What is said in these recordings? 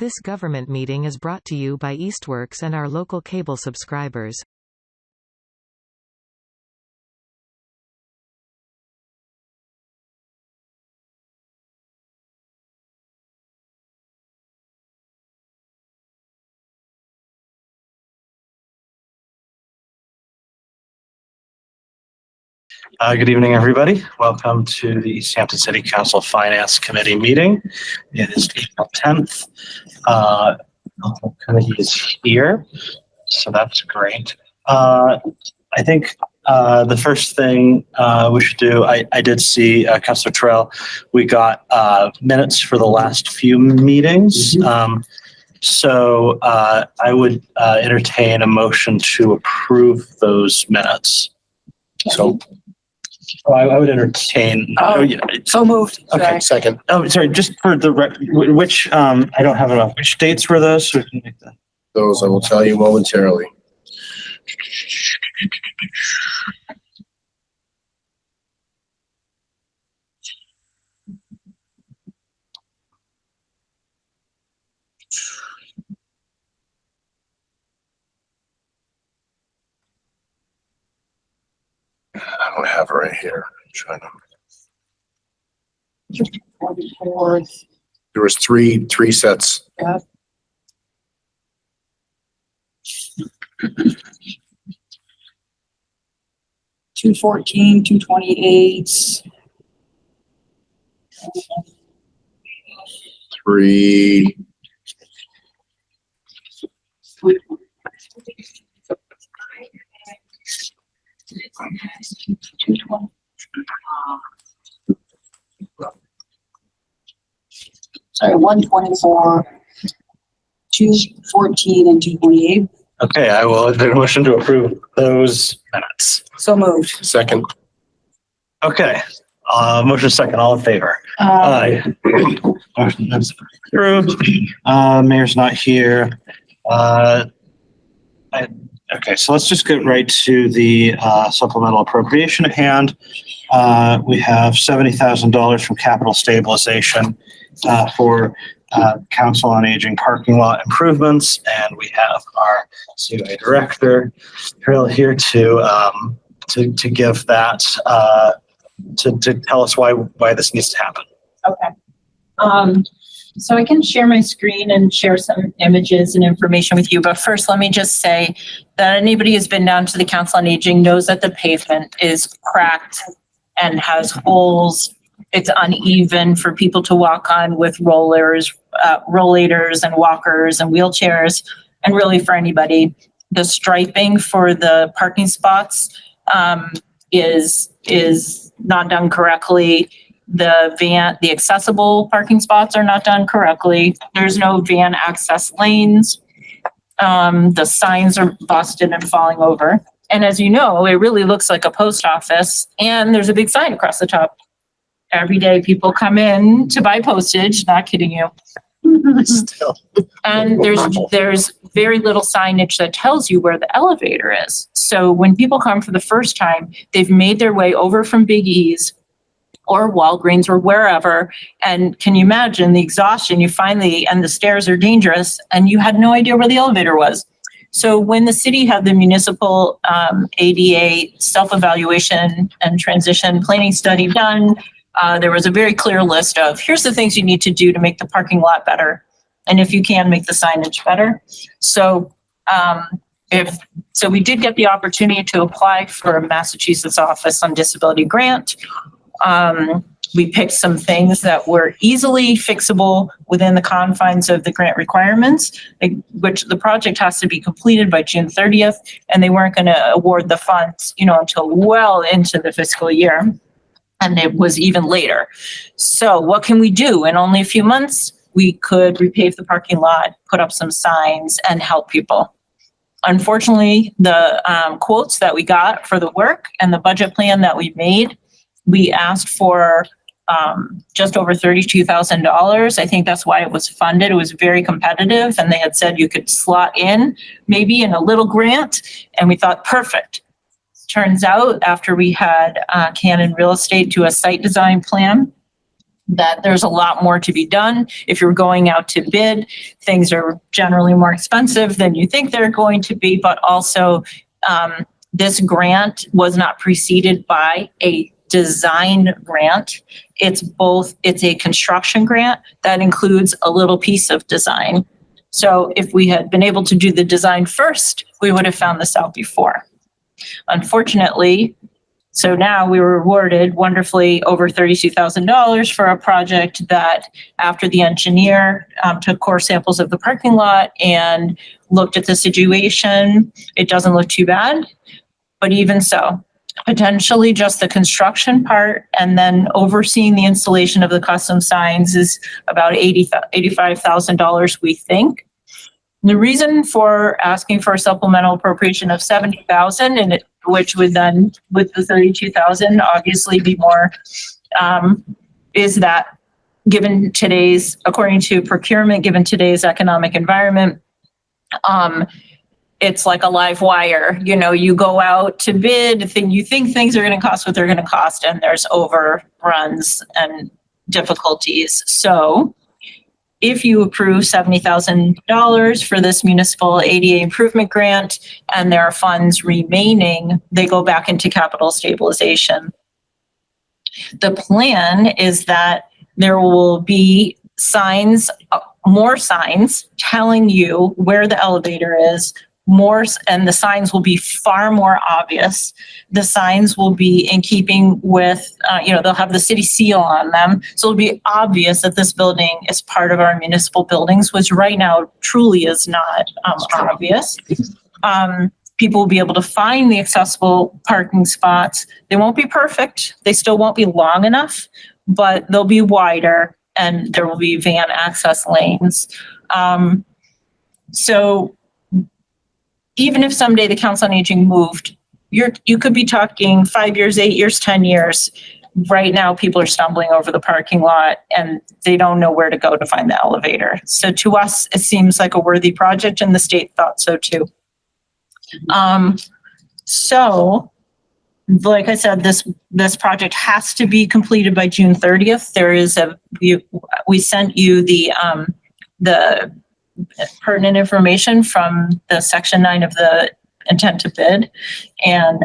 This government meeting is brought to you by Eastworks and our local cable subscribers. Good evening, everybody. Welcome to the Easthampton City Council Finance Committee meeting. It is April 10th. The whole committee is here, so that's great. I think the first thing we should do, I did see Councilor Terrell, we got minutes for the last few meetings. So I would entertain a motion to approve those minutes. So I would entertain. So moved. Okay, Sorry. second. Oh, sorry. Just for the which I don't have enough. Which dates were those? So we can make that. Those I will tell you momentarily. I don't have it right here. I'm trying to. There was three sets. Yeah. $214, $228. Three. Sorry, 124, 214, and 228. Okay, I will entertain a motion to approve those minutes. So moved. Second. Okay. Motion second. All in favor? Aye. Motion is approved. Mayor's not here. Okay, so let's just get right to the supplemental appropriation at hand. We have $70,000 from capital stabilization for Council on Aging parking lot improvements, and we have our COA director Phil here to give that to tell us why this needs to happen. Okay. So I can share my screen and share some images and information with you. But first, let me just say that anybody who's been down to the Council on Aging knows that the pavement is cracked and has holes. It's uneven for people to walk on with rollators and walkers and wheelchairs, and really for anybody. The striping for the parking spots is not done correctly. The accessible parking spots are not done correctly. There's no van access lanes. The signs are busted and falling over. And as you know, it really looks like a post office, and there's a big sign across the top. Every day people come in to buy postage, not kidding you. Still. And there's very little signage that tells you where the elevator is. So when people come for the first time, they've made their way over from Big E's or Walgreens or wherever. And can you imagine the exhaustion and the stairs are dangerous, and you had no idea where the elevator was. So when the city had the municipal ADA self-evaluation and transition planning study done, there was a very clear list of here's the things you need to do to make the parking lot better. And if you can, make the signage better. So we did get the opportunity to apply for a Massachusetts Office on Disability grant. We picked some things that were easily fixable within the confines of the grant requirements, which the project has to be completed by June 30th, and they weren't going to award the funds, until well into the fiscal year. And it was even later. So what can we do? In only a few months, we could repave the parking lot, put up some signs, and help people. Unfortunately, the quotes that we got for the work and the budget plan that we made, we asked for just over $32,000. I think that's why it was funded. It was very competitive, and they had said you could slot in maybe in a little grant, and we thought, perfect. Turns out after we had Canon Real Estate do a site design plan, that there's a lot more to be done. If you're going out to bid, things are generally more expensive than you think they're going to be, but also this grant was not preceded by a design grant. It's a construction grant that includes a little piece of design. So if we had been able to do the design first, we would have found this out before. Unfortunately, so now we were awarded wonderfully over $32,000 for a project that after the engineer took core samples of the parking lot and looked at the situation, it doesn't look too bad. But even so, potentially just the construction part and then overseeing the installation of the custom signs is about $85,000, we think. The reason for asking for a supplemental appropriation of $70,000, and which would then, with the $32,000, obviously be more, is that according to procurement, given today's economic environment, it's like a live wire. You know, you go out to bid, you think things are going to cost what they're going to cost, and there's overruns and difficulties. So if you approve $70,000 for this municipal ADA improvement grant and there are funds remaining, they go back into capital stabilization. The plan is that there will be signs, more signs telling you where the elevator is, and the signs will be far more obvious. The signs will be in keeping with, they'll have the city seal on them. So it'll be obvious that this building is part of our municipal buildings, which right now truly is not obvious. People will be able to find the accessible parking spots. They won't be perfect. They still won't be long enough, but they'll be wider and there will be van access lanes. So even if someday the Council on Aging moved, you could be talking 5 years, 8 years, 10 years. Right now, people are stumbling over the parking lot and they don't know where to go to find the elevator. So to us, it seems like a worthy project and the state thought so too. So like I said, this project has to be completed by June 30th. There is we sent you the pertinent information from the section 9 of the intent to bid, and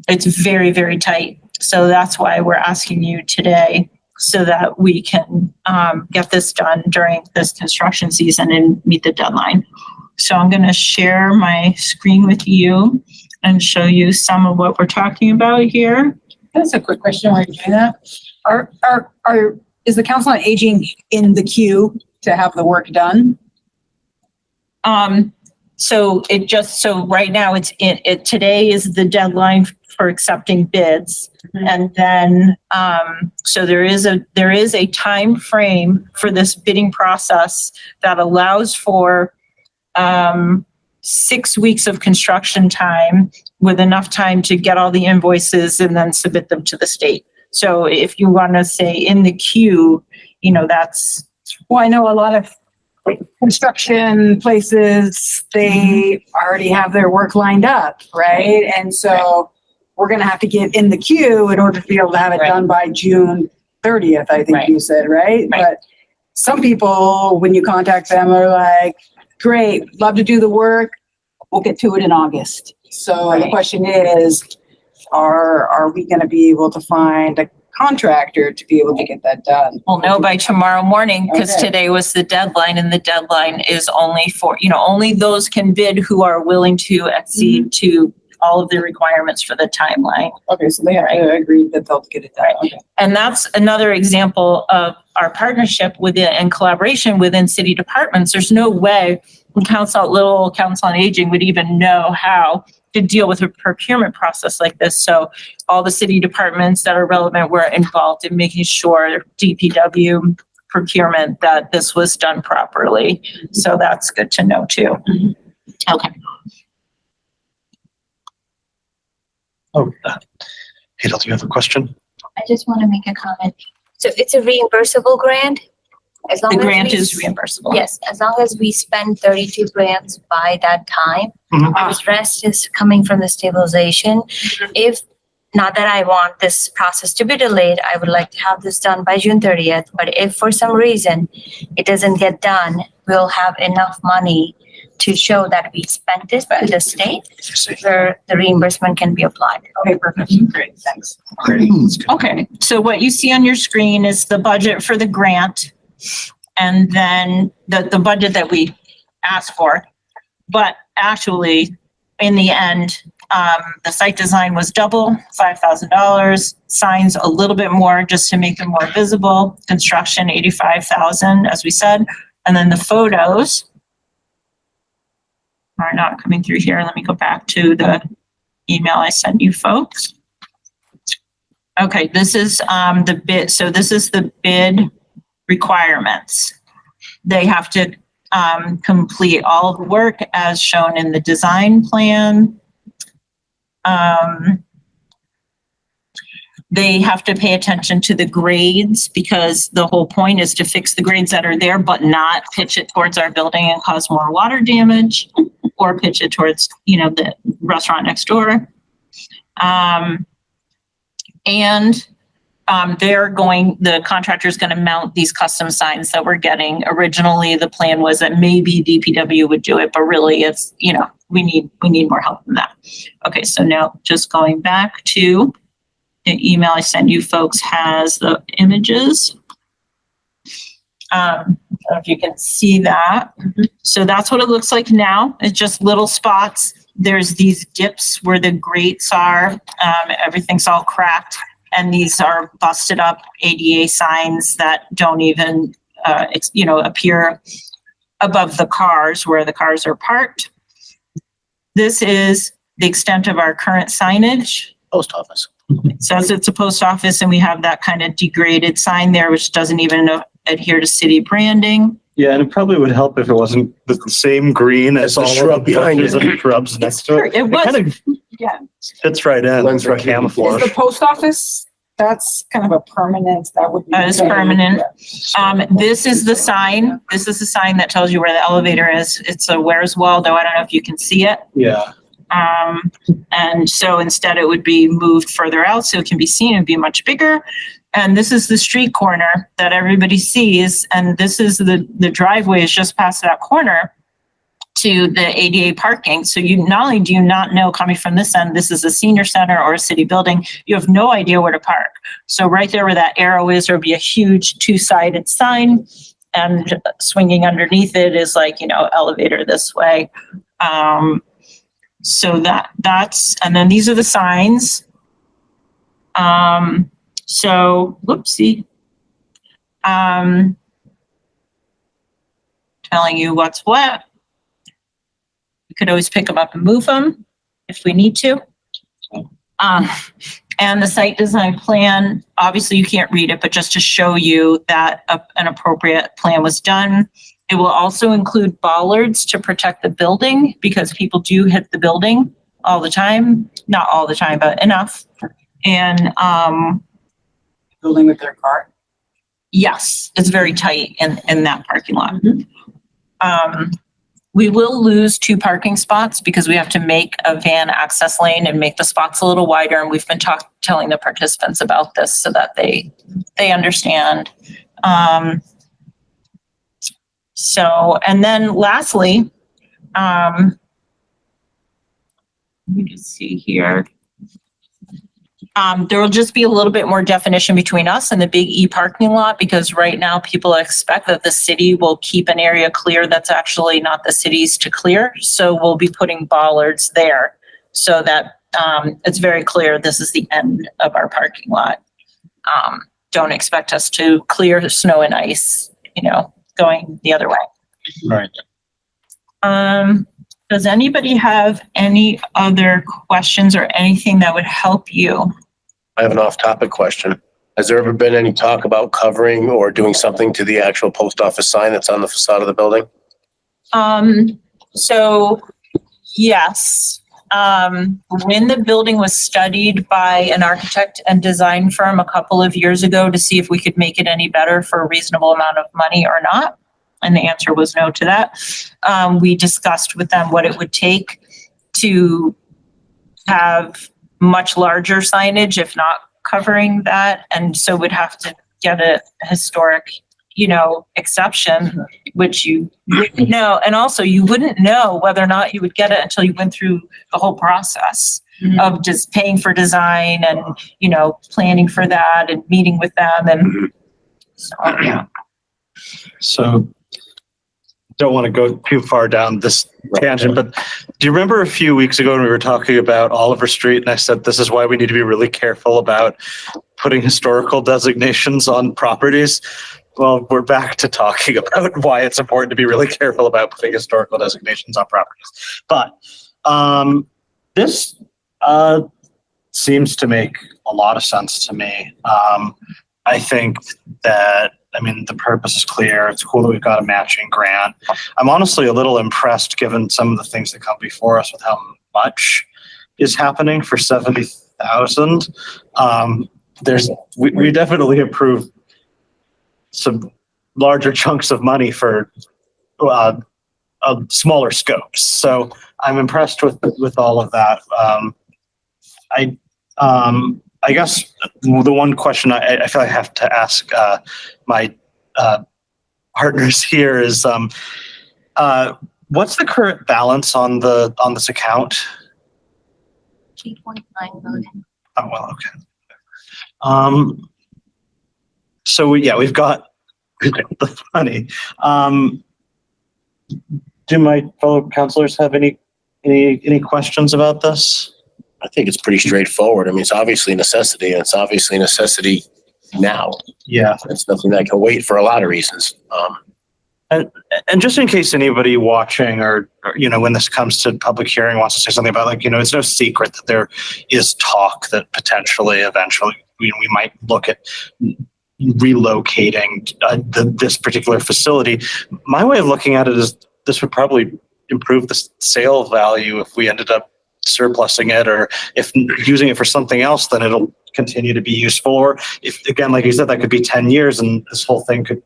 it's very, very tight. So that's why we're asking you today so that we can get this done during this construction season and meet the deadline. So I'm going to share my screen with you and show you some of what we're talking about here. That's a quick question while you're doing that. Is the Council on Aging in the queue to have the work done? So right now today is the deadline for accepting bids. Mm-hmm. And then, so there is a time frame for this bidding process that allows for, 6 weeks of construction time with enough time to get all the invoices and then submit them to the state. So if you want to say in the queue, that's. Well, I know a lot of construction places, they already have their work lined up, right? And so we're going to have to get in the queue in order to be able to have it done by June 30th, I think you said, right? But some people, when you contact them, are like, great, love to do the work. We'll get to it in August. So the question is, are we going to be able to find a contractor to be able to get that done? We'll know by tomorrow morning because today was the deadline, and the deadline is only for, only those can bid who are willing to accede to all of the requirements for the timeline. Okay, so they have agreed that they'll get it done. Okay. And that's another example of our partnership within and collaboration within city departments. There's no way Council on Aging would even know how to deal with a procurement process like this. So all the city departments that are relevant were involved in making sure DPW procurement that this was done properly. So that's good to know too. Okay. Oh, Hadel, do you have a question? I just want to make a comment. So it's a reimbursable grant? As long The as grant we- is reimbursable. Yes, as long as we spend 32 grants by that time. Mhm. The rest is coming from the stabilization. If not that I want this process to be delayed, I would like to have this done by June 30th, but if for some reason it doesn't get done, we'll have enough money to show that we spent this by the state where the reimbursement can be applied. Okay, perfect. Great, thanks. Okay, so what you see on your screen is the budget for the grant, and then the budget that we asked for. But actually, in the end, the site design was double, $5,000, signs a little bit more just to make them more visible, construction, $85,000, as we said, and then the photos are not coming through here. Let me go back to the email I sent you folks. Okay, this is the bid. So this is the bid requirements. They have to complete all of the work as shown in the design plan. They have to pay attention to the grades because the whole point is to fix the grades that are there, but not pitch it towards our building and cause more water damage, or pitch it towards, the restaurant next door. The contractor's going to mount these custom signs that we're getting. Originally, the plan was that maybe DPW would do it, but really it's, we need more help than that. Okay, so now just going back to the email I sent you folks has the images. I don't know if you can see that. So that's what it looks like now. It's just little spots. There's these dips where the grates are. Everything's all cracked. And these are busted up ADA signs that don't even, appear above the cars where the cars are parked. This is the extent of our current signage. Post office. It says it's a post office, and we have that kind of degraded sign there, which doesn't even adhere to city branding. Yeah, and it probably would help if it wasn't the same green as the all shrub of the behind bushes it. and shrubs next to it. It was, kind of Yeah. fits right in. Blends right in. Camouflage. Is the post office, that's kind of a permanent, that would be. That is permanent. This is the sign. This is the sign that tells you where the elevator is. It's a Where's Waldo. I don't know if you can see it. Yeah. And so instead it would be moved further out so it can be seen and be much bigger. And this is the street corner that everybody sees. And this is the driveway is just past that corner to the ADA parking. So you not only do you not know coming from this end, this is a senior center or a city building, you have no idea where to park. So right there where that arrow is, there'll be a huge two-sided sign, and swinging underneath it is like, elevator this way. So that's, and then these are the signs. So, whoopsie. Telling you what's what. We could always pick them up and move them if we need to. And the site design plan, obviously you can't read it, but just to show you that an appropriate plan was done. It will also include bollards to protect the building because people do hit the building all the time. Not all the time, but enough. And Building with their car. yes, it's very tight in that parking lot. We will lose 2 parking spots because we have to make a van access lane and make the spots a little wider. And we've been telling the participants about this so that they understand. So, and then lastly, let me just see here. There will just be a little bit more definition between us and the Big E parking lot, because right now people expect that the city will keep an area clear that's actually not the city's to clear. So we'll be putting bollards there so that it's very clear this is the end of our parking lot. Don't expect us to clear snow and ice, going the other way. Right. Does anybody have any other questions or anything that would help you? I have an off-topic question. Has there ever been any talk about covering or doing something to the actual post office sign that's on the facade of the building? So yes, when the building was studied by an architect and design firm a couple of years ago to see if we could make it any better for a reasonable amount of money or not, and the answer was no to that. We discussed with them what it would take to have much larger signage, if not covering that. And so would have to get a historic, exception, which you wouldn't know. And also you wouldn't know whether or not you would get it until you went through the whole process of just paying for design and, planning for that and meeting with them. And so, yeah. So don't want to go too far down this tangent, but do you remember a few weeks ago when we were talking about Oliver Street and I said, this is why we need to be really careful about putting historical designations on properties? Well, we're back to talking about why it's important to be really careful about putting historical designations on properties. But this seems to make a lot of sense to me. I think that, the purpose is clear. It's cool that we've got a matching grant. I'm honestly a little impressed given some of the things that come before us with how much is happening for 70,000. We definitely approved some larger chunks of money for smaller scopes. So I'm impressed with all of that. I guess the one question I feel I have to ask my partners here is, what's the current balance on this account? 3.9 million. Oh, well, okay. So we've got the money. Do my fellow councilors have any questions about this? I think it's pretty straightforward. It's obviously a necessity, and it's obviously a necessity now. Yeah. It's nothing that can wait for a lot of reasons. And just in case anybody watching or when this comes to public hearing wants to say something about, it's no secret that there is talk that potentially eventually we might look at relocating this particular facility. My way of looking at it is this would probably improve the sale value if we ended up surplusing it, or if using it for something else, then it'll continue to be useful. Or if, again, like you said, that could be 10 years and this whole thing could.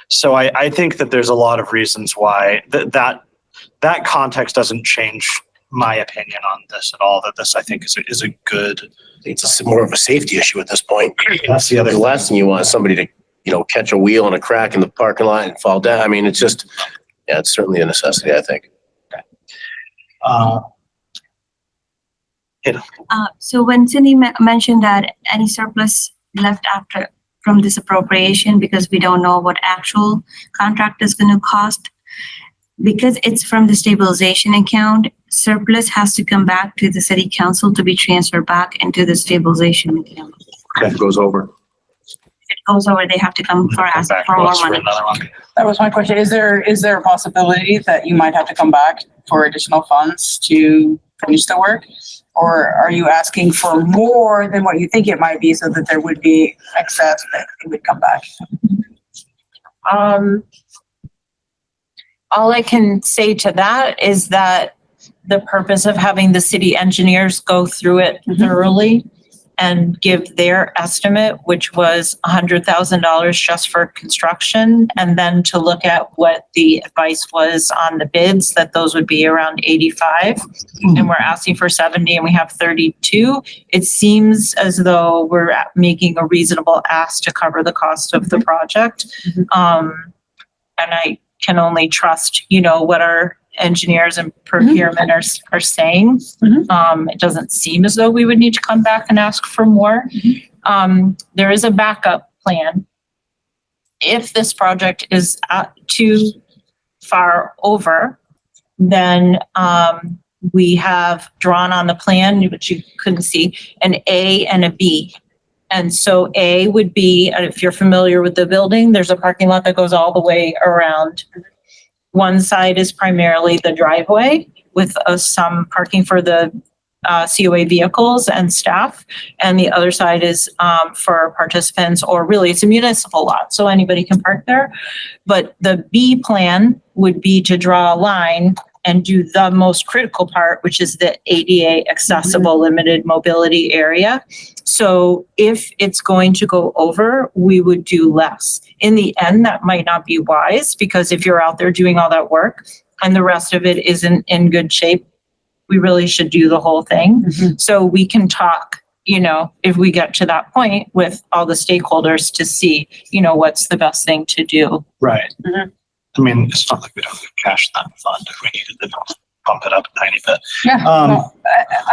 So I think that there's a lot of reasons why that context doesn't change my opinion on this at all. That this, I think, is a good. It's more of a safety issue at this point. That's the other. The last thing you want is somebody to, catch a wheel in a crack in the parking lot and fall down. It's just, it's certainly a necessity, I think. So when Cindy mentioned that any surplus left after from this appropriation, because we don't know what actual contract is going to cost, because it's from the stabilization account, surplus has to come back to the city council to be transferred back into the stabilization account. If it goes over. If it goes over, they have to come for us for more money. That was my question. Is there a possibility that you might have to come back for additional funds to finish the work? Or are you asking for more than what you think it might be so that there would be excess that it would come back? All I can say to that is that the purpose of having the city engineers go through it thoroughly and give their estimate, which was $100,000 just for construction, and then to look at what the advice was on the bids, that those would be around 85, and we're asking for 70 and we have 32. It seems as though we're making a reasonable ask to cover the cost of the project. And I can only trust, what our engineers and procurement are saying. It doesn't seem as though we would need to come back and ask for more. There is a backup plan. If this project is too far over, then we have drawn on the plan, which you couldn't see, an A and a B. And so A would be, if you're familiar with the building, there's a parking lot that goes all the way around. One side is primarily the driveway with some parking for the COA vehicles and staff. And the other side is for participants, or really it's a municipal lot, so anybody can park there. But the B plan would be to draw a line and do the most critical part, which is the ADA accessible limited mobility area. So if it's going to go over, we would do less. In the end, that might not be wise, because if you're out there doing all that work and the rest of it isn't in good shape, we really should do the whole thing. Mhm. So we can talk, if we get to that point with all the stakeholders to see, what's the best thing to do. Right. Mhm. I mean, it's not like we don't have cash in that fund if we needed to pump it up a tiny bit. Yeah, Um,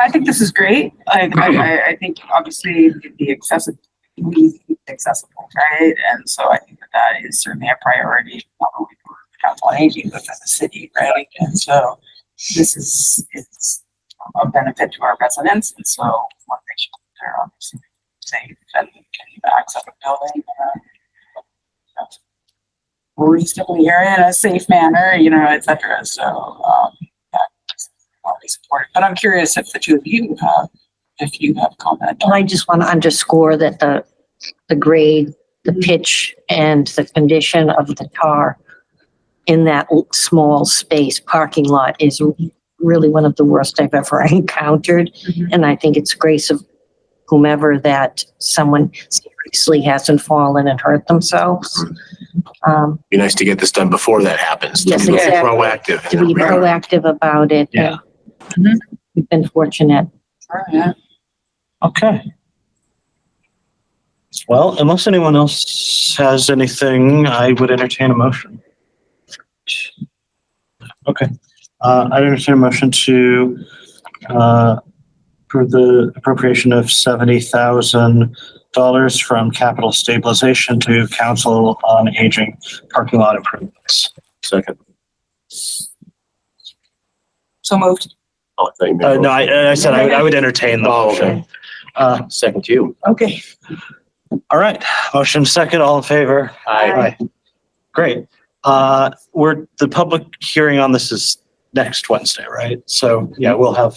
I think this is great. I think obviously the accessible, we need to be accessible, right? And so I think that is certainly a priority, not only for council on aging, but for the city, right? And so it's a benefit to our residents. And so I want to make sure that they're obviously safe and can access the building. Reasonably area in a safe manner, et cetera. So, that's what we support. But I'm curious if the two of you have comment. Well, I just want to underscore that the grade, the pitch, and the condition of the tar in that small space parking lot is really one of the worst I've ever encountered. Mhm. And I think it's grace of whomever that someone seriously hasn't fallen and hurt themselves. Be nice to get this done before that happens. Yes, To be exactly. proactive. To be proactive about it. Yeah. Mhm. We've been fortunate. Yeah. Okay. Well, unless anyone else has anything, I would entertain a motion. Okay. I'd entertain a motion to approve the appropriation of $70,000 from capital stabilization to Council on Aging parking lot improvements. Second. So moved. Oh, I thought you meant No, I said I would entertain the Oh, motion. okay. Second to you. Okay. All right, motion second, all in favor? Aye. Great. The public hearing on this is next Wednesday, right? So yeah, we'll have,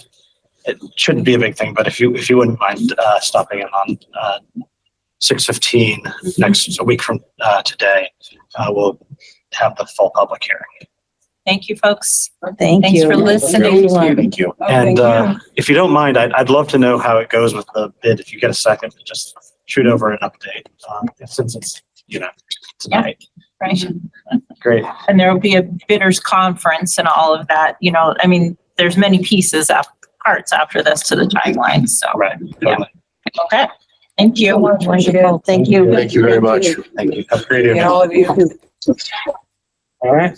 it shouldn't be a big thing, but if you wouldn't mind stopping in on 6:15 a week from today, we'll have the full public hearing. Thank you, folks. Thank Thanks you. for listening. Thank you. And if you don't mind, I'd love to know how it goes with the bid. If you get a second, just shoot over an update since it's, tonight. Right. Great. And there will be a bidders conference and all of that, there's many parts after this to the timeline, so. Right. Yeah. Okay, thank you. Wonderful. Thank you. Thank you very much. Thank you. Have a great evening. And all of you. All right.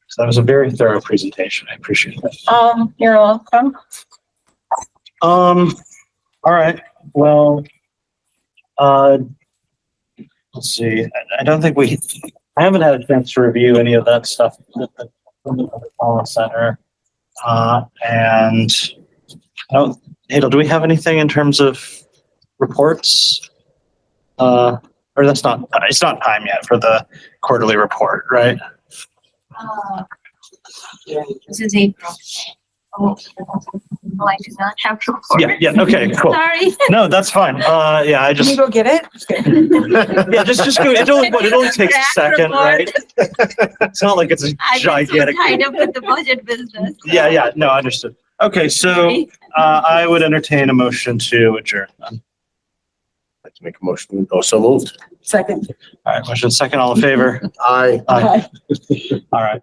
So that was a very thorough presentation. I appreciate it. You're welcome. All right. Well, let's see. I don't think I haven't had a chance to review any of that stuff at the Collins Center. And Hadel, do we have anything in terms of reports? Or it's not time yet for the quarterly report, right? This is April. Oh, I do not have to report. Yeah, okay, cool. Sorry. No, that's fine. Yeah, I Can you just, go get it? Just kidding. yeah, just go. It only takes a second, right? It's not like it's a gigantic. Tied up with the budget business. Yeah, no, understood. Okay, so, I would entertain a motion to adjourn. All Like to make a motion. Oh, so moved. Second. right, motion second, all in favor? Aye. Aye. All right.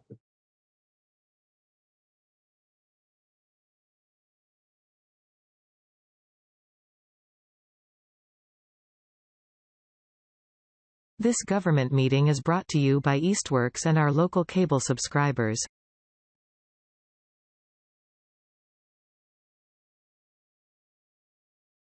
This government meeting is brought to you by Eastworks and our local cable subscribers.